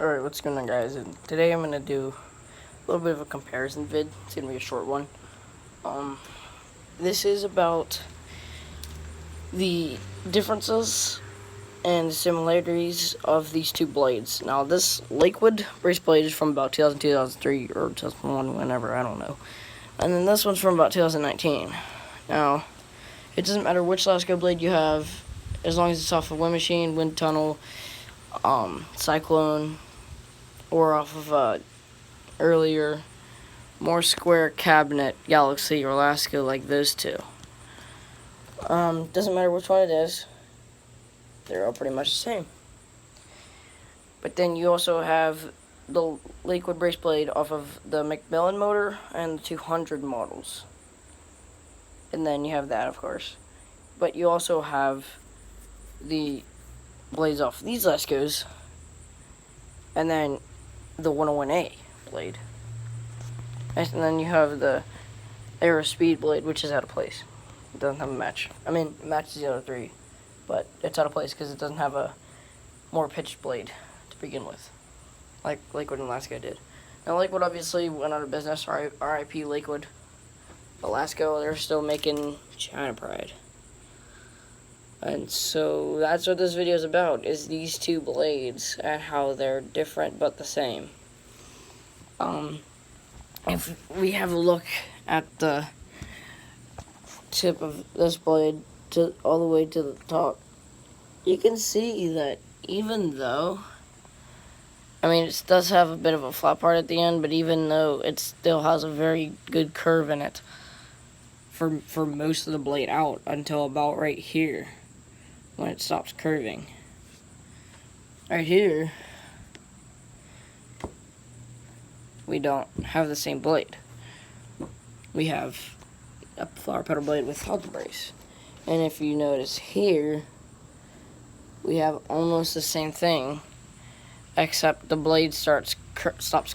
Alright, what's going on, guys? And today I'm going to do a little bit of a comparison vid. It's going to be a short one. This is about the differences and similarities of these two blades. Now, this Lakewood brace blade is from about 2002, 2003, or 2001, whenever, I don't know. And then this one's from about 2019. Now, it doesn't matter which Lasko blade you have, as long as it's off a wind machine, wind tunnel, cyclone, or off of a earlier, more square cabinet Galaxy or Lasko, like those two. Doesn't matter which one it is, they're all pretty much the same. But then you also have the Lakewood brace blade off of the McMillan motor and the 200 models. And then you have that, of course. But you also have the blades off these Laskos, and then the 101A blade. And then you have the Aero Speed blade, which is out of place. It doesn't have a match. I mean, it matches the other three, but it's out of place because it doesn't have a more pitched blade to begin with, like Lakewood and Lasko did. Now, Lakewood obviously went out of business, RIP Lakewood. But Lasko, they're still making China Pride. And so that's what this video is about, is these two blades and how they're different but the same. If we have a look at the tip of this blade all the way to the top, you can see that even though, I mean, it does have a bit of a flat part at the end, but even though it still has a very good curve in it for most of the blade out until about right here, when it stops curving. Right here, we don't have the same blade. We have a flower petal blade without the brace. And if you notice here, we have almost the same thing, except the blade stops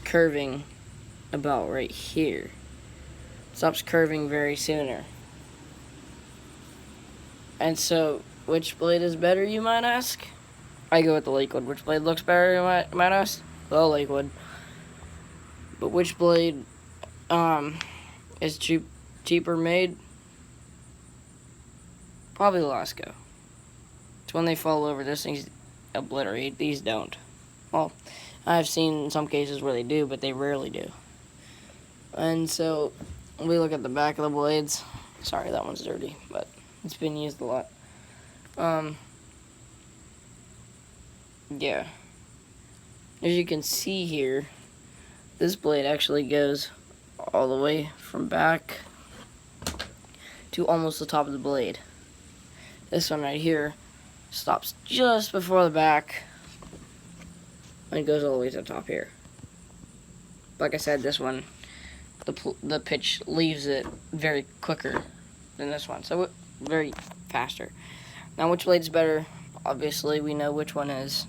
curving about right here. Stops curving very sooner. And so, which blade is better, you might ask? I go with the Lakewood. Which blade looks better, you might ask? The Lakewood. But which blade is cheaper made? Probably Lasko. It's when they fall over, those things obliterate. These don't. Well, I've seen some cases where they do, but they rarely do. And so, we look at the back of the blades. Sorry, that one's dirty, but it's been used a lot. Yeah. As you can see here, this blade actually goes all the way from back to almost the top of the blade. This one right here stops just before the back and it goes all the way to the top here. Like I said, this one, the pitch leaves it very quicker than this one, so very faster. Now, which blade's better? Obviously, we know which one is.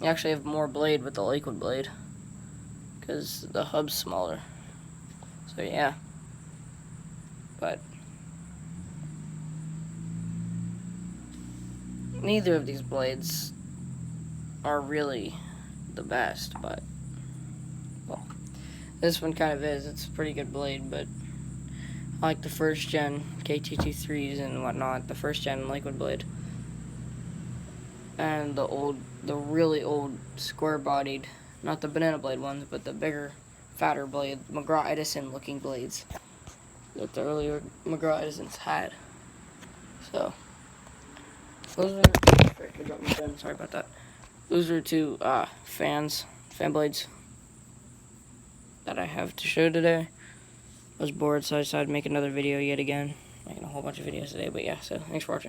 You actually have more blade with the Lakewood blade because the hub's smaller. So yeah, but neither of these blades are really the best, but well, this one kind of is. It's a pretty good blade, but I like the first gen KT23s and whatnot, the first gen Lakewood blade, and the really old square bodied, not the banana blade ones, but the bigger, fatter blade, McGraw-Edison looking blades that the earlier McGraw-Edisons had. So those are, I dropped my pen, sorry about that. Those are two fan blades that I have to show today. I was bored, so I decided to make another video yet again. Making a whole bunch of videos today, but yeah, so thanks for watching.